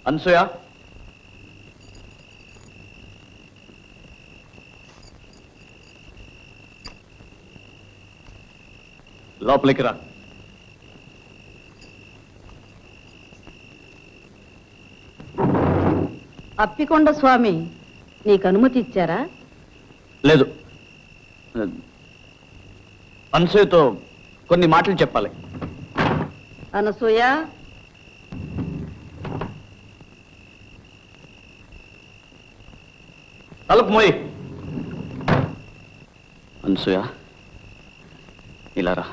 అనసూయ, లోపలికి రా. అప్పికొండ స్వామి నీకు అనుమతి ఇచ్చారా? లేదు, అనసూయతో కొన్ని మాటలు చెప్పాలి. అనసూయ, తలుపు మోయి. అనసూయ, ఇలా రా.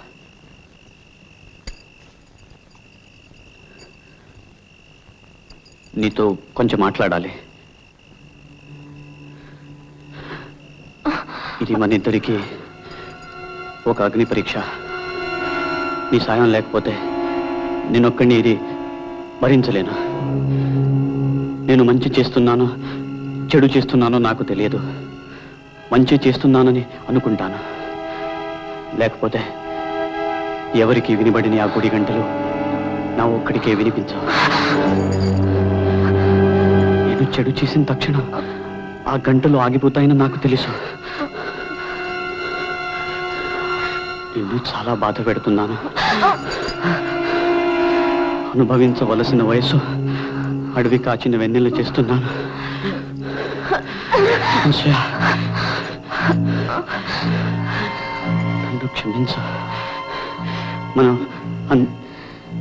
నీతో కొంచెం మాట్లాడాలి. ఇది మన ఇద్దరికి ఒక అగ్ని పరీక్ష. నీ సాయం లేకపోతే నేనొక్కడిని ఇది భరించలేను. నేను మంచి చేస్తున్నానో చెడు చేస్తున్నానో నాకు తెలియదు. మంచి చేస్తున్నానని అనుకుంటాను. లేకపోతే ఎవరికి వినబడిన ఆ గుడి గంటలు నా ఒక్కడికే వినిపించవు. నేను చెడు చేసిన తక్షణం ఆ గంటలు ఆగిపోతాయని నాకు తెలుసు. నిన్ను చాలా బాధ పెడుతున్నాను. అనుభవించవలసిన వయసు అడవి కాచిన వెన్నెల చేస్తున్నాను. నన్ను క్షమించు. మనం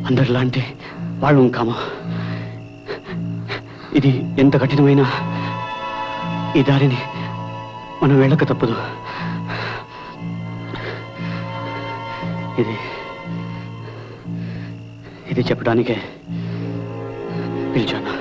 అందరిలాంటి వాళ్ళు కాము. ఇది ఎంత కఠినమైనా ఈ దారిని మనం వెళ్ళక తప్పదు. ఇది చెప్పడానికే పిలిచాను.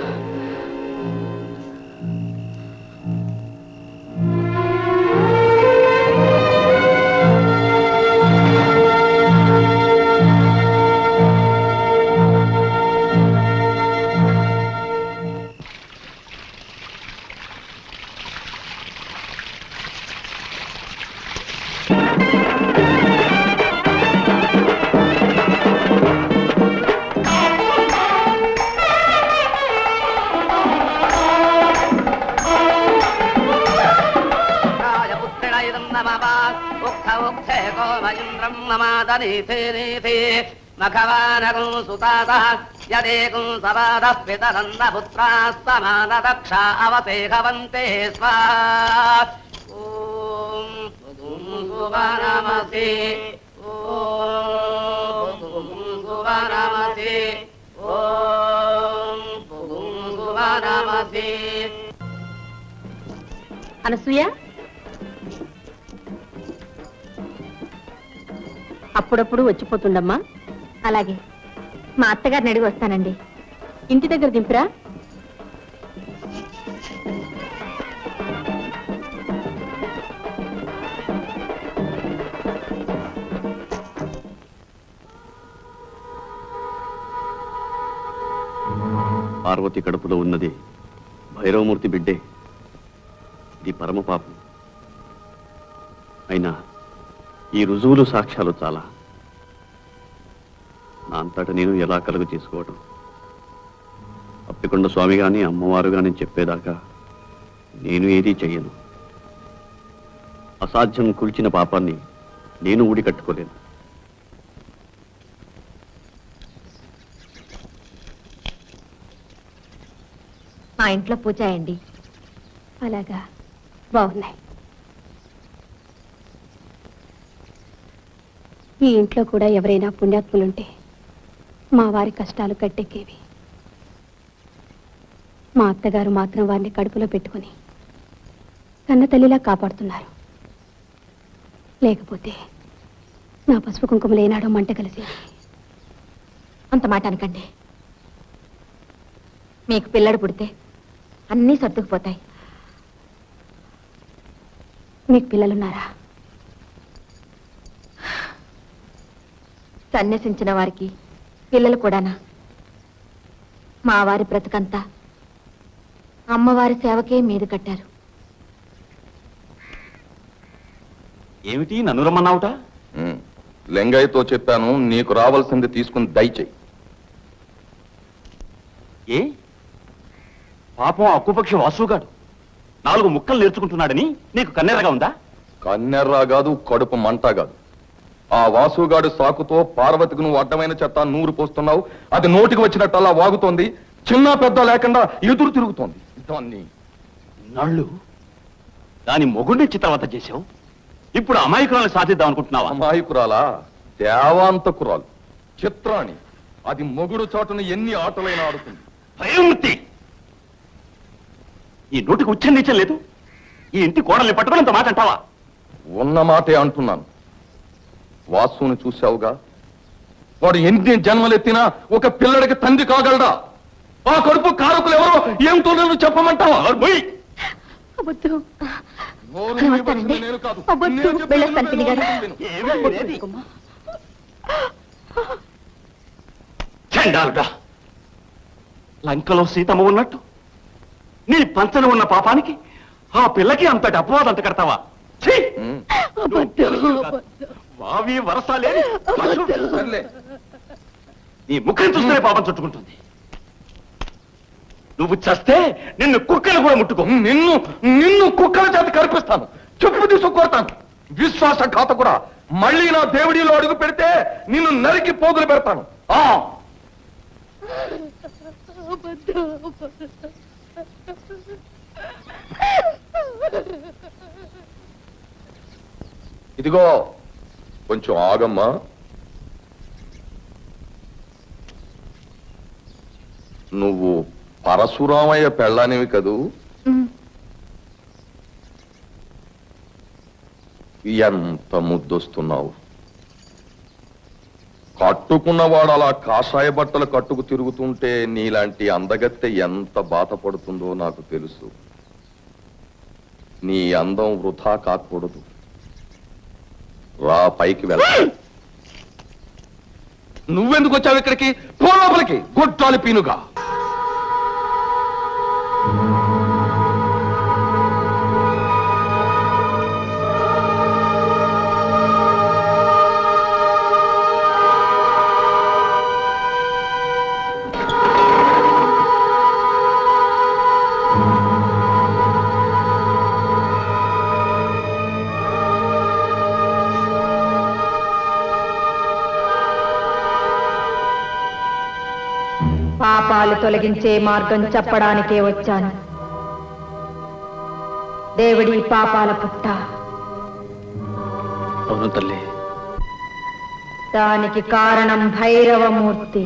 యదేకం సవాద పితరన్న పుత్రాస్తమానదక్షా అవసేహవంతే స్వాహ. ఓం సువనమసి, ఓం సువనమసి, ఓం సువనమసి. అనసూయ, అప్పుడప్పుడు వచ్చిపోతుండమ్మా. అలాగే, మా అత్తగారిని అడిగి వస్తానండి. ఇంటి దగ్గర దింపురా. పార్వతి కడుపులో ఉన్నది భైరవమూర్తి బిడ్డే. ఇది పరమ పాపం. అయినా ఈ రుజువులు సాక్ష్యాలు చాలా. నా అంతటా నేను ఎలా కలుగు చేసుకోవటం? అప్పికొండ స్వామి గాని అమ్మవారు గాని చెప్పేదాకా నేను ఏదీ చెయ్యను. అసాధ్యం కూల్చిన పాపాన్ని నేను ఊడి కట్టుకోలేను. మా ఇంట్లో పూజ అయ్యండి. అలాగా, బాగున్నాయి. ఈ ఇంట్లో కూడా ఎవరైనా పుణ్యాత్ములుంటే మా వారి కష్టాలు గట్టెక్కేవి. మా అత్తగారు మాత్రం వారిని కడుపులో పెట్టుకుని కన్న తల్లిలా కాపాడుతున్నారు. లేకపోతే నా పసుపు కుంకుమలు ఏనాడో మంట కలిసేది. అంత మాట అనకండి. మీకు పిల్లడు పుడితే అన్నీ సర్దుకుపోతాయి. మీకు పిల్లలున్నారా? సన్యసించిన వారికి పిల్లలు కూడానా? మా వారి బ్రతుకంతా అమ్మవారి సేవకే మీద కట్టారు. ఏమిటి నన్ను రమ్మన్నావుట? లెంగయ్యతో చెప్పాను, నీకు రావాల్సింది తీసుకుని దయచేయి. ఏ పాపం అక్కుపక్షి వాసుగాడు 4 ముక్కలు నేర్చుకుంటున్నాడని నీకు కన్నెరగా ఉందా? కన్నెర్రా కాదు, కడుపు మంట కాదు. ఆ వాసుగాడు సాకుతో పార్వతికి నువ్వు అడ్డమైన చెత్త నూరు పోస్తున్నావు. అది నోటికి వచ్చినట్టల్లా వాగుతోంది. చిన్న పెద్ద లేకుండా ఎదురు తిరుగుతోంది. దాన్ని నళ్ళు దాని మొగుడిని చిత్రవత చేశావు. ఇప్పుడు అమాయకురాలను సాధిద్దాం అనుకుంటున్నావా? అమాయకురాలా? దేవాంతకురాలు, చిత్రాణి. అది మొగుడు చాటును ఎన్ని ఆటలైనా ఆడుతుంది. భయమూర్తి, ఈ నోటికి ఉచ్చం లేదు. ఈ ఇంటి కోడల్ని పట్టుకున్నంత మాట అంటావా? ఉన్న మాటే అంటున్నాను. వాసుని చూశావుగా, వాడు ఎన్ని జన్మలెత్తినా ఒక పిల్లడికి తండ్రి కాగలడా? ఆ కడుపు కారకులు ఎవరో ఏమిటో నేను చెప్పమంటావా? వద్దు. నోరు నమస్కారం అండి. నేను కాదు. వద్దు, నేను చెప్పేది వెళ్ళొస్తాను పిన్ని గారు. విను. చండాలుడా, లంకలో సీతమ్మ ఉన్నట్టు నీ పంచన ఉన్న పాపానికి ఆ పిల్లకి అంతటి అపవాదం అంత కడతావా? ఛీ! వావి వరస లేని పశువు. సర్లే. నీ ముఖం చూస్తేనే పాపం చుట్టుకుంటుంది. నువ్వు చస్తే నిన్ను కుక్కలు కూడా ముట్టుకో. నిన్ను నిన్ను కుక్కల చేత కనిపిస్తాను. చెప్పు తీసుకొడతాను. విశ్వాసఘాతకుడా, మళ్ళీ నా దేవుడిలో అడుగు పెడితే నిన్ను నరికి పోగులు పెడతాను. ఇదిగో కొంచెం ఆగమ్మా. నువ్వు పరశురామయ్య పెళ్ళానివి కదూ? ఎంత ముద్దొస్తున్నావు. కట్టుకున్నవాడు అలా కాషాయ బట్టలు కట్టుకు తిరుగుతుంటే నీలాంటి అందగత్తె ఎంత బాధపడుతుందో నాకు తెలుసు. నీ అందం వృధా కాకూడదు. రా, పైకి వెళ్తా. నువ్వెందుకు వచ్చావు ఇక్కడికి? పో లోపలికి, గొడ్డాలి పీనుగా. పాపాలు తొలగించే మార్గం చెప్పడానికే వచ్చాను. దేవుడి పాపాల పుట్ట. అవును తల్లి. దానికి కారణం భైరవమూర్తి.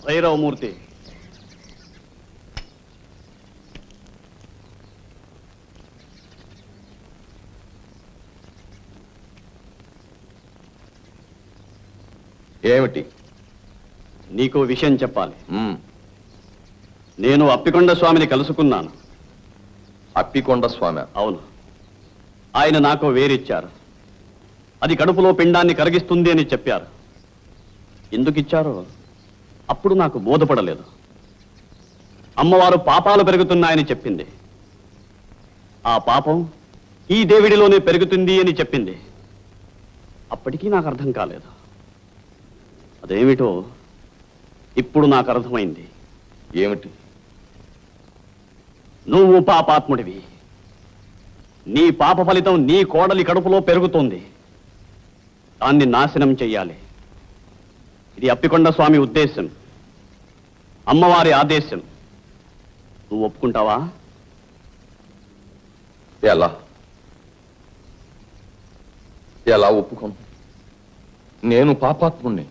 భైరవమూర్తి, ఏమిటి? నీకో విషయం చెప్పాలి. ఉమ్, నేను అప్పికొండ స్వామిని కలుసుకున్నాను. అప్పికొండ స్వామి? అవును. ఆయన నాకు వేరిచ్చారు. అది కడుపులో పిండాన్ని కరిగిస్తుంది అని చెప్పారు. ఎందుకు ఇచ్చారో అప్పుడు నాకు బోధపడలేదు. అమ్మవారు పాపాలు పెరుగుతున్నాయని చెప్పింది. ఆ పాపం ఈ దేవుడిలోనే పెరుగుతుంది అని చెప్పింది. అప్పటికీ నాకు అర్థం కాలేదు. అదేమిటో ఇప్పుడు నాకు అర్థమైంది. ఏమిటి? నువ్వు పాపాత్ముడివి. నీ పాప ఫలితం నీ కోడలి కడుపులో పెరుగుతోంది. దాన్ని నాశనం చెయ్యాలి. ఇది అప్పికొండ స్వామి ఉద్దేశం, అమ్మవారి ఆదేశం. నువ్వు ఒప్పుకుంటావా? ఎలా ఎలా ఒప్పుకోను? నేను పాపాత్ముణ్ణి.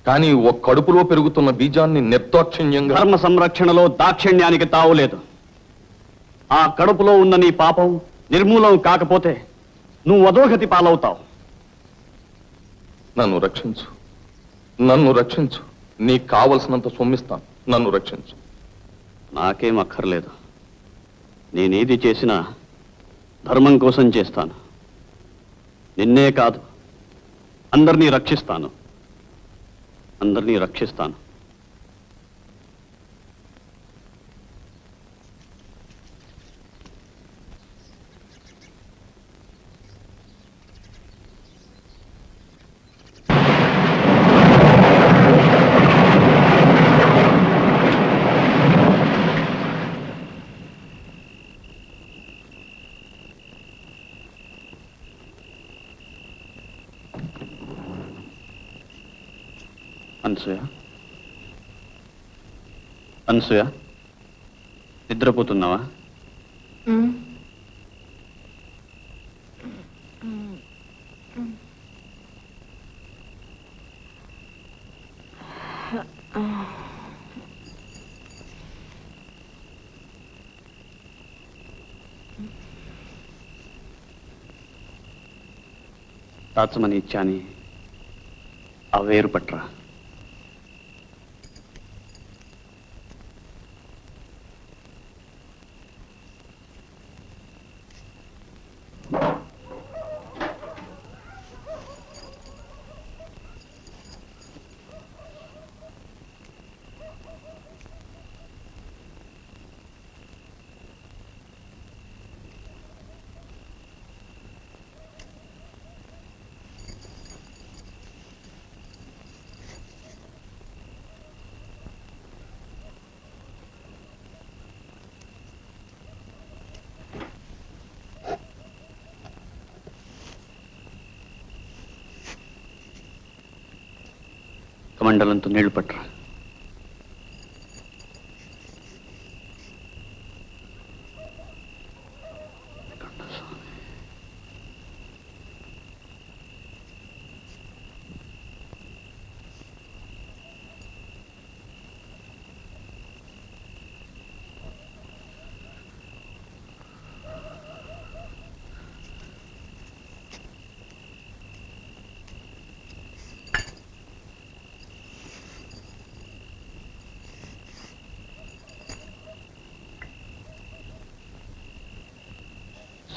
కానీ ఒక కడుపులో పెరుగుతున్న బీజాన్ని నిర్దాక్షిణ్యంగా... ధర్మ సంరక్షణలో దాక్షిణ్యానికి తావులేదు. ఆ కడుపులో ఉన్న నీ పాపం నిర్మూలం కాకపోతే నువ్వు అధోగతి పాలవుతావు. నన్ను రక్షించు, నన్ను రక్షించు. నీకు కావలసినంత సొమ్మిస్తాను, నన్ను రక్షించు. నాకేం అక్కర్లేదు. నేనేది చేసినా ధర్మం కోసం చేస్తాను. నిన్నే కాదు, అందరినీ రక్షిస్తాను, అందరినీ రక్షిస్తాను. అనసూయ, అనసూయ, నిద్రపోతున్నావా? దాచమని ఇచ్చాని ఆ వేరు పట్రా. కమండలంతో నీళ్లు పట్టరా.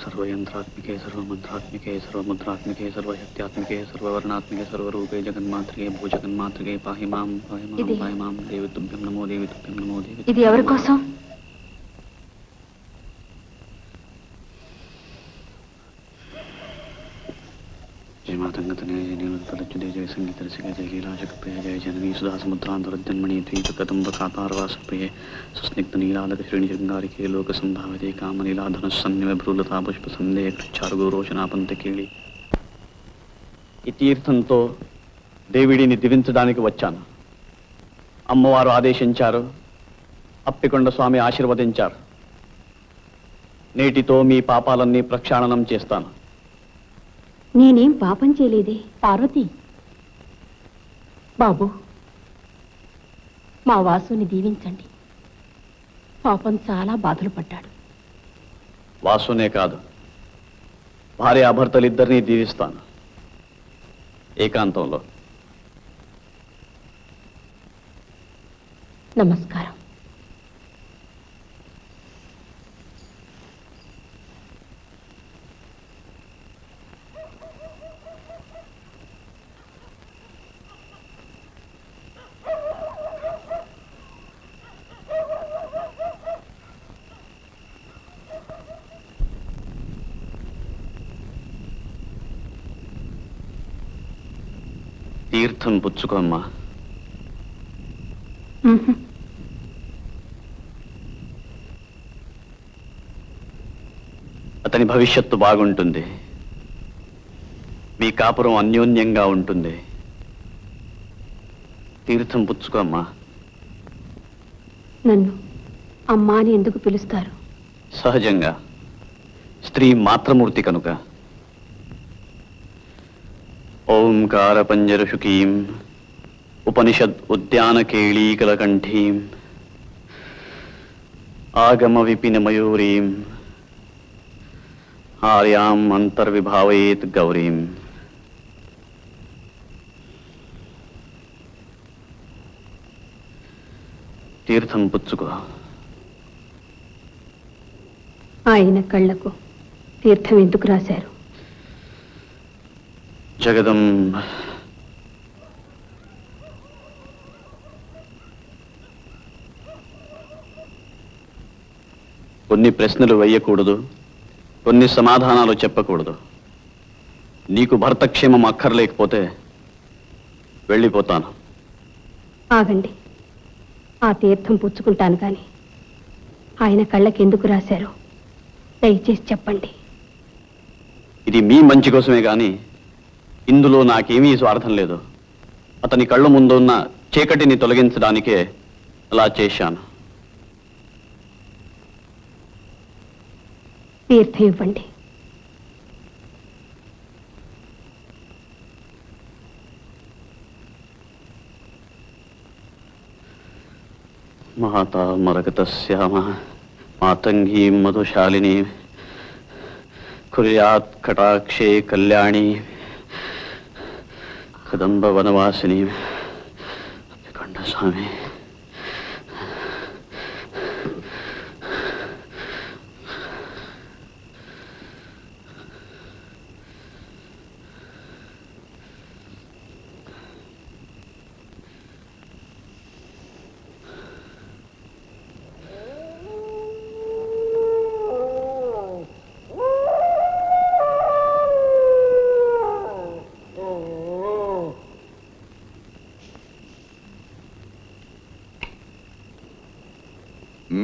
सर्वयंत्रात्मिके सर्वमंत्रात्मिके सर्वमुद्रात्मिके सर्वशक्त्यात्मिके सर्ववर्णात्मिके सर्वरूपे जगन्मात्रिके भूजगन्मात्रिके पाहि मां पाहि मां देवी तुभ्यं नमो देवी तुभ्यं नमो देवी. ఇది ఎవరి కోసం? जय मातंगतने जय नीलतलच्युते जय संगीत रसिके जय लीलाजगप्रिय जय जननी सुधा समुद्रांतरजन्मणि द्वीपकदम्बकातारवासप्रिये सुस्निग्ध नीलालक श्रेणिशृंगारिके लोकसंभाविते कामनीलाधनुस्सन्निव भ्रूलता पुष्पसन्देह कृच्छार्गोरोचनापंतकीళి. ఈ తీర్థంతో దేవిడిని దివించడానికి వచ్చాను. అమ్మవారు ఆదేశించారు, అప్పికొండ స్వామి ఆశీర్వదించారు. నేటితో మీ పాపాలన్నీ ప్రక్షాళనం చేస్తాను. నేనేం పాపం చేయలేదే. పార్వతి, బాబు, మా వాసుని దీవించండి. పాపం చాలా బాధలు పడ్డాడు. వాసునే కాదు, భార్యాభర్తలిద్దరినీ దీవిస్తాను ఏకాంతంలో. నమస్కారం. తీర్థం పుచ్చుకోమ్మా. అతని భవిష్యత్తు బాగుంటుంది. మీ కాపురం అన్యోన్యంగా ఉంటుంది. తీర్థం పుచ్చుకోమ్మా. నన్ను అమ్మా అని ఎందుకు పిలుస్తారు? సహజంగా, స్త్రీ మాతృమూర్తి కనుక. ఓంకార పంజరశుకీం ఉపనిషద్ ఉద్యాన కేళీకలకంఠీం ఆగమ విపిన మయూరీం ఆర్యాం అంతర్విభావయేత్ గౌరీం. తీర్థం పుచ్చుకో. ఆయన కళ్ళకు తీర్థం ఎందుకు రాశారు? జగదంబ కొన్ని ప్రశ్నలు వేయకూడదు, కొన్ని సమాధానాలు చెప్పకూడదు. నీకు భర్తక్షేమం అక్కర్లేకపోతే వెళ్ళిపోతాను. ఆగండి, ఆ తీర్థం పుచ్చుకుంటాను కానీ ఆయన కళ్ళకి ఎందుకు రాశారో దయచేసి చెప్పండి. ఇది మీ మంచి కోసమే గాని ఇందులో నాకేమీ స్వార్థం లేదు. అతని కళ్ళ ముందున్న చీకటిని తొలగించడానికే అలా చేశాను. తీర్థం ఇవ్వండి. మాతా మరగతశ్యామ మాతంగీ మధుశాలిని కుర్యాత్ కటాక్షే కళ్యాణి కదంబ వనవాసిని స్వామి.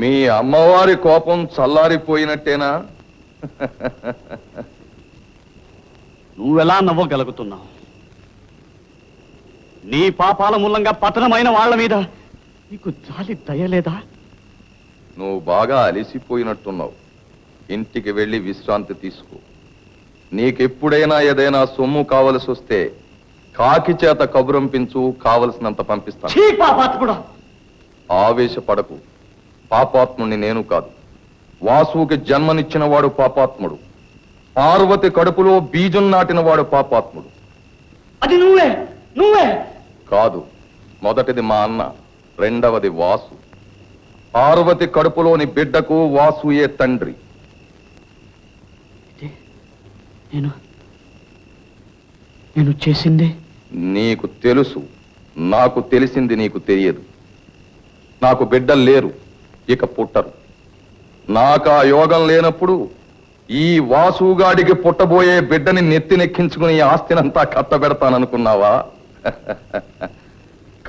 మీ అమ్మవారి కోపం చల్లారిపోయినట్టేనా? నువ్వెలా నవ్వగలుగుతున్నావు? నీ పాపాల మూలంగా పతనమైన వాళ్ళ మీద నీకు జాలి దయలేదా? నువ్వు బాగా అలసిపోయినట్టున్నావు. ఇంటికి వెళ్ళి విశ్రాంతి తీసుకో. నీకెప్పుడైనా ఏదైనా సొమ్ము కావలసి వస్తే కాకి చేత కబురంపించు, కావలసినంత పంపిస్తాను. ఆవేశపడకు. పాపాత్ముని నేను కాదు. వాసుకి జన్మనిచ్చిన వాడు పాపాత్ముడు. పార్వతి కడుపులో బీజం నాటిన వాడు పాపాత్ముడు. అది నువ్వే నువ్వే కాదు. మొదటిది మా అన్న, రెండవది వాసు. పార్వతి కడుపులోని బిడ్డకు వాసుయే తండ్రి. నేను చేసింది నీకు తెలుసు, నాకు తెలిసింది నీకు తెలియదు. నాకు బిడ్డలు లేరు, ఇక పుట్టరు. నాకు ఆ యోగం లేనప్పుడు ఈ వాసుగాడికి పుట్టబోయే బిడ్డని నెత్తినెక్కించుకుని ఆస్తినంతా కట్టబెడతాననుకున్నావా?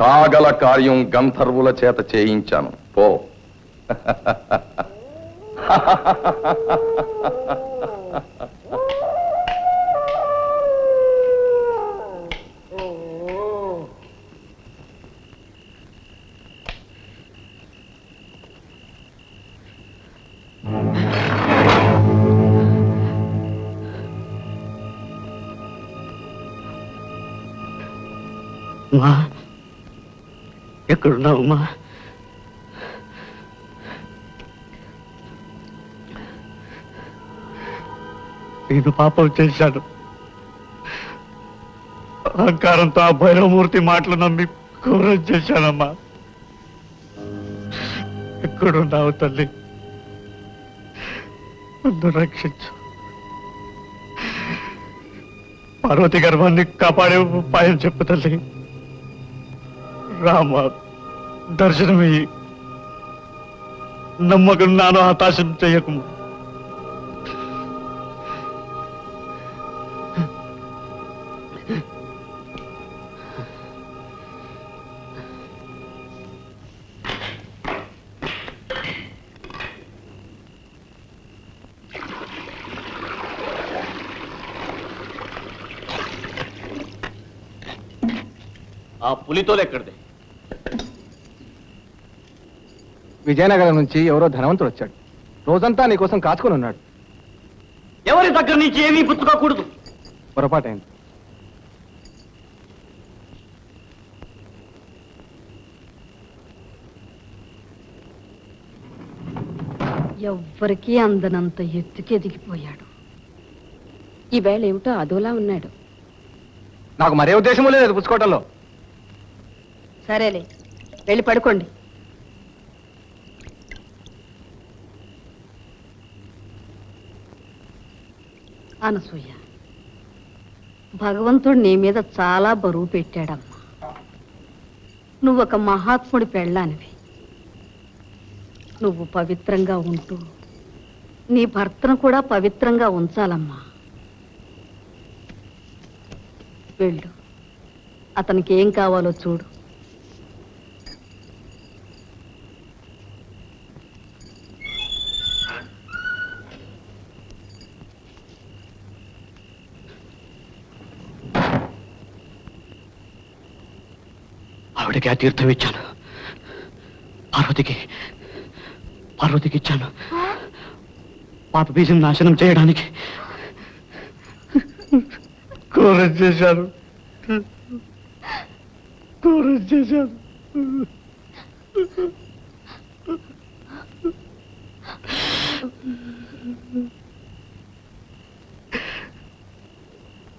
కాగల కార్యం గంధర్వుల చేత చేయించాను. పో. మా ఎక్కడున్నావు మా? నేను పాపం చేశాను. అహంకారంతో ఆ భైరవమూర్తి మాటలు నమ్మి ఘోరం చేశానమ్మా. ఎక్కడున్నావు తల్లి? నన్ను రక్షించు. పార్వతి గర్భాన్ని కాపాడే ఉపాయం చెప్పు తల్లి. రామ, దర్శనమియ్యి. నమ్మకం నాను హతాశం చెయ్యకు. ఆ పులితోలు ఎక్కడిది? విజయనగరం నుంచి ఎవరో ధనవంతుడు వచ్చాడు. రోజంతా నీకోసం కాచుకుని ఉన్నాడు. ఎవరి దగ్గర నుంచి ఏమీ పుచ్చుకోకూడదు. పొరపాటైంది. ఎవ్వరికీ అందనంత ఎత్తుకెదిగిపోయాడు. ఈవేళ ఏమిటో అదోలా ఉన్నాడు. నాకు మరే ఉద్దేశం లేదు పుచ్చుకోవటంలో. సరేలే, వెళ్ళి పడుకోండి. అనసూయ, భగవంతుడు నీ మీద చాలా బరువు పెట్టాడమ్మా. నువ్వొక మహాత్ముడి పెళ్ళానివి. నువ్వు పవిత్రంగా ఉంటూ నీ భర్తను కూడా పవిత్రంగా ఉంచాలమ్మా. వెళ్ళు, అతనికి ఏం కావాలో చూడు. ఆవిడకి ఆ తీర్థం ఇచ్చాను, పార్వతికి ఇచ్చాను. పాప బీజం నాశనం చేయడానికి కోరం చేశాను.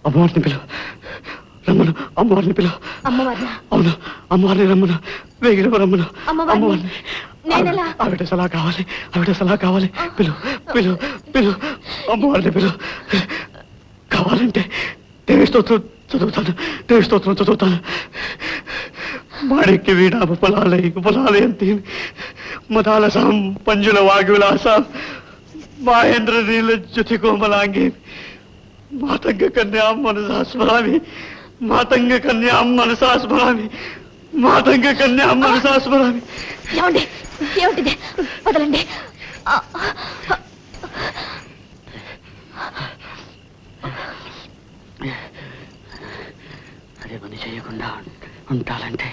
అమ్మవారిని పిలువ, రమ్మను. అమ్మవారిని పిలువ. అవును, అమ్మవారిని రమ్మను. వేగిరవ రమ్మను. అమ్మవారిని. ఆవిడ సలహా కావాలి. పిలు. అమ్మవారిని పిలు. కావాలంటే దేవి స్తోత్రం చదువుతాను. మాణిక్య వీణామ పొలాలయంతి మదాలసాం పంజుల వాగ్విలాసాం మహేంద్ర నీల జ్యుతి కోమలాంగి మాతంగ కన్యాం మనసా స్మరామి. ఏమిటిది? వదలండి. అదే పని చేయకుండా ఉంటాలంటే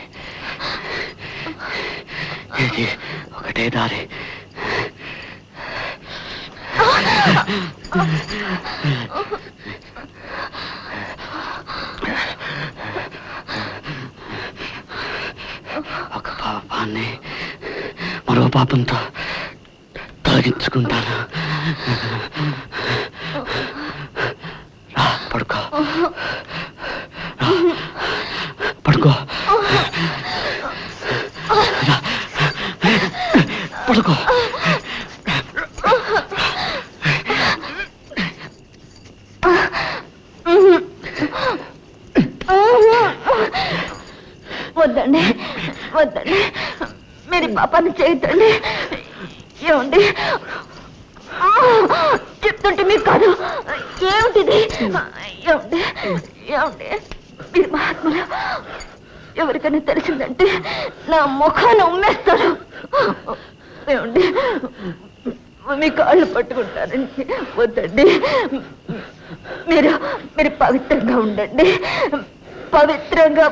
ఇది ఒకటే దారి. ఒక పాపాన్ని మరో పాపంతో తొలగించుకుంటాను. రా, పడుకో. పడుకో. వద్దండి, మీరు పాపాన్ని చేయొద్దండి. ఏమండి చెప్తుంటే మీకు కాదు. ఏమిటిది? ఏమండి మీరు మహాత్ములు. ఎవరికైనా తెలిసిందంటే నా ముఖాన్ని ఉమ్మేస్తారు. ఏమండి మీ కాళ్ళు పట్టుకుంటారండి. వద్దండి, మీరు పవిత్రంగా ఉండండి. పవిత్రంగా